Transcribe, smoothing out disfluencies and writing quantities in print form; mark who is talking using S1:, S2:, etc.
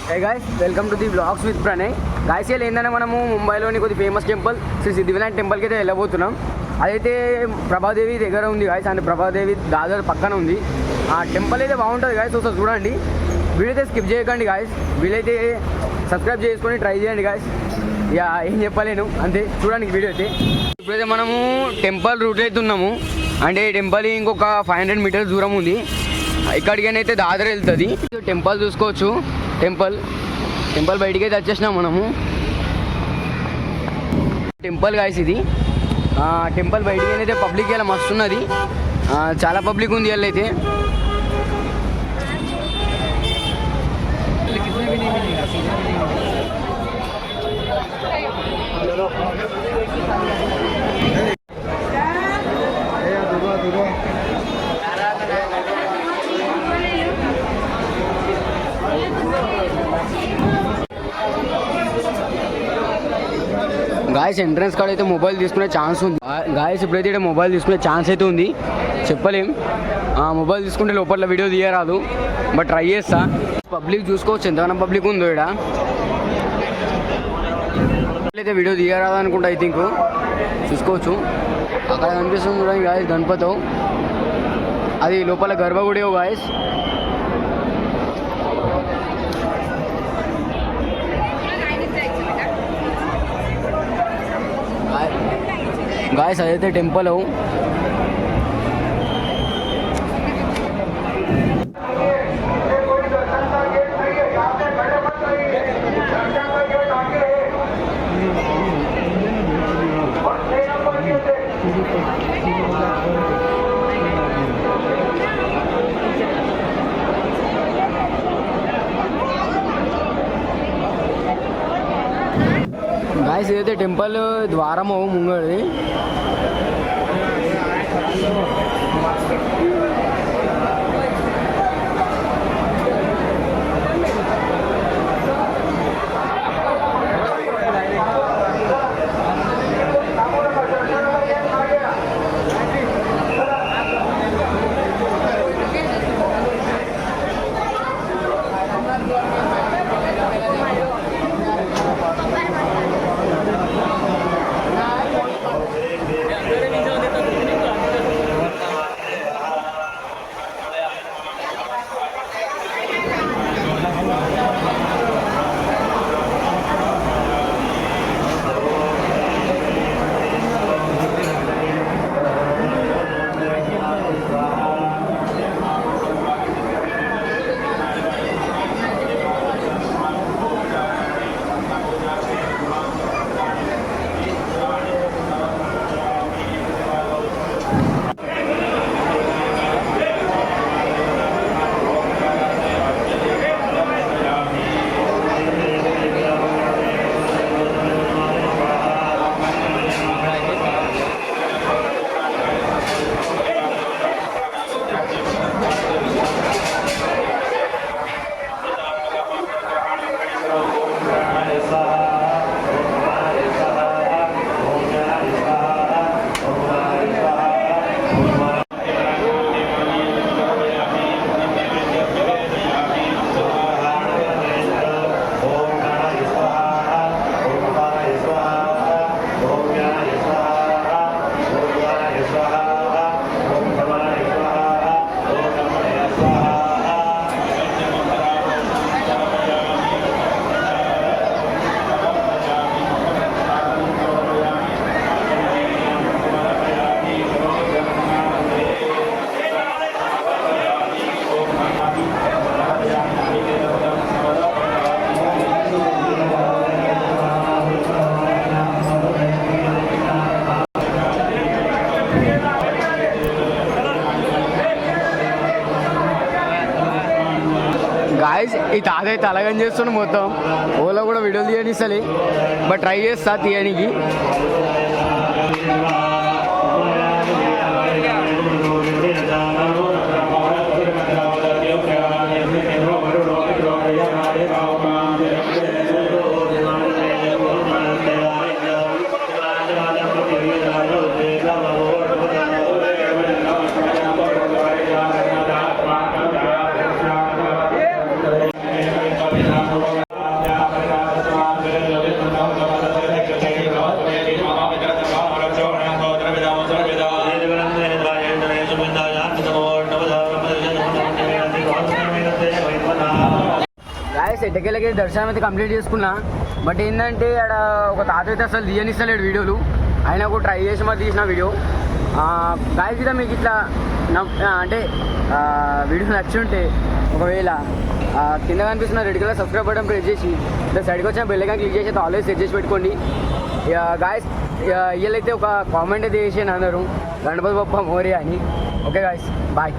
S1: Hey guys, welcome to the vlogs with Pranay. Guys, here ఏంటంటే మనము ముంబైలోని కొద్ది ఫేమస్ టెంపుల్ శ్రీ సిద్ధివినాయక్ టెంపుల్కి అయితే వెళ్ళబోతున్నాం. అదైతే ప్రభాదేవి దగ్గర ఉంది గాయస్, అంటే ప్రభాదేవి దాదాపు పక్కన ఉంది. ఆ టెంపుల్ అయితే బాగుంటుంది గాయస్, ఒకసారి చూడండి. వీడియో అయితే స్కిప్ చేయకండి గాయస్, వీలైతే సబ్స్క్రైబ్ చేసుకొని ట్రై చేయండి గాయస్. ఇక ఏం చెప్పలేను, అంతే చూడండి వీడియో అయితే. ఇప్పుడైతే మనము టెంపుల్ రూట్ అయితే ఉన్నాము, అంటే టెంపుల్ ఇంకొక 500 మీటర్స్ దూరం ఉంది. ఇక్కడికైతే దాదర్ వెళ్తుంది. టెంపుల్ చూసుకోవచ్చు, టెంపుల్ బయటికి అయితే వచ్చేసినాం మనము. టెంపుల్ గాయస్ ఇది, టెంపుల్ బయటికి అయితే పబ్లిక్ ఇలా మస్తు ఉన్నది, చాలా పబ్లిక్ ఉంది ఇలా అయితే. గాయస్ ఎంట్రన్స్ కాడ అయితే మొబైల్ తీసుకునే ఛాన్స్ ఉంది గాయస్. ఇప్పుడైతే మొబైల్ తీసుకునే ఛాన్స్ అయితే ఉంది, చెప్పలేం. మొబైల్ తీసుకుంటే లోపల వీడియో తీయరాదు, బట్ ట్రై చేస్తా. పబ్లిక్ చూసుకోవచ్చు, ఎంతగానో పబ్లిక్ ఉందో ఇక్కడ. అయితే వీడియో తీయరాదు అనుకుంటా, ఐ థింక్. చూసుకోవచ్చు అక్కడ కనిపిస్తుంది చూడండి గాయస్, గణపతి. అది లోపల గర్భగుడి గాయస్. గాయస్ అదైతే టెంపుల్. గాయస్ ఇదైతే టెంపుల్ ద్వారము ముంగడి. గాయస్ ఈ తాత అయితే అలాగని చేస్తున్నాడు మొత్తం. ఓలో కూడా వీడియోలు తీయనిస్తలే, బట్ ట్రై చేస్తా తీయడానికి. ఎట్టకెళ్ళకి దర్శనం అయితే కంప్లీట్ చేసుకున్నా. బట్ ఏంటంటే ఆడ ఒక తాత అయితే అసలు తీయనిస్తలేడు వీడియోలు, అయినా కూడా ట్రై చేసి మరి తీసిన వీడియో. గాయస్ కూడా మీకు ఇట్లా అంటే వీడియో నచ్చి ఉంటే ఒకవేళ కింద కనిపిస్తున్న red colour subscribe button press చేసి ఇలా సైడ్కి వచ్చిన బెల్ ఐకాన్ క్లిక్ చేసి అయితే ఆల్వేస్ సెట్ చేసి పెట్టుకోండి. గాయస్ వీళ్ళైతే ఒక కామెంట్ అయితే చేసాను అందరూ, గణపతి బప్ప మోరియా అని. Okay guys, bye.